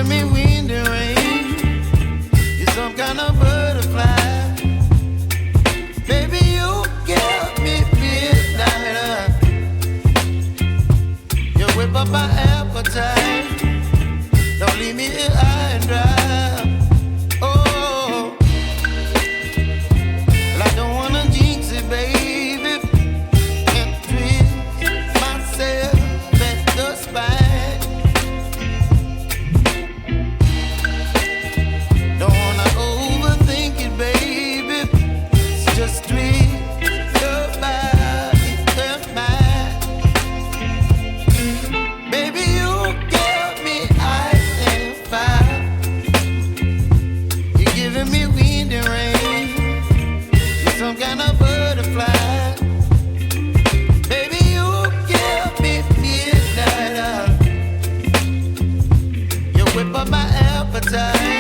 giving me wind and rain. You're some kind of butterfly. Baby, you give me midnight. You whip up my appetite. Don't leave me here high and dry. Oh, well, I don't wanna jinx it, baby. Can't twist myself at the spine. Don't wanna overthink it, baby. It's just twist your body and mine. Baby, you give me ice and fire. You're giving me wind and rain. You're some kind of butterfly. Baby, you give me midnight. You whip up my appetite.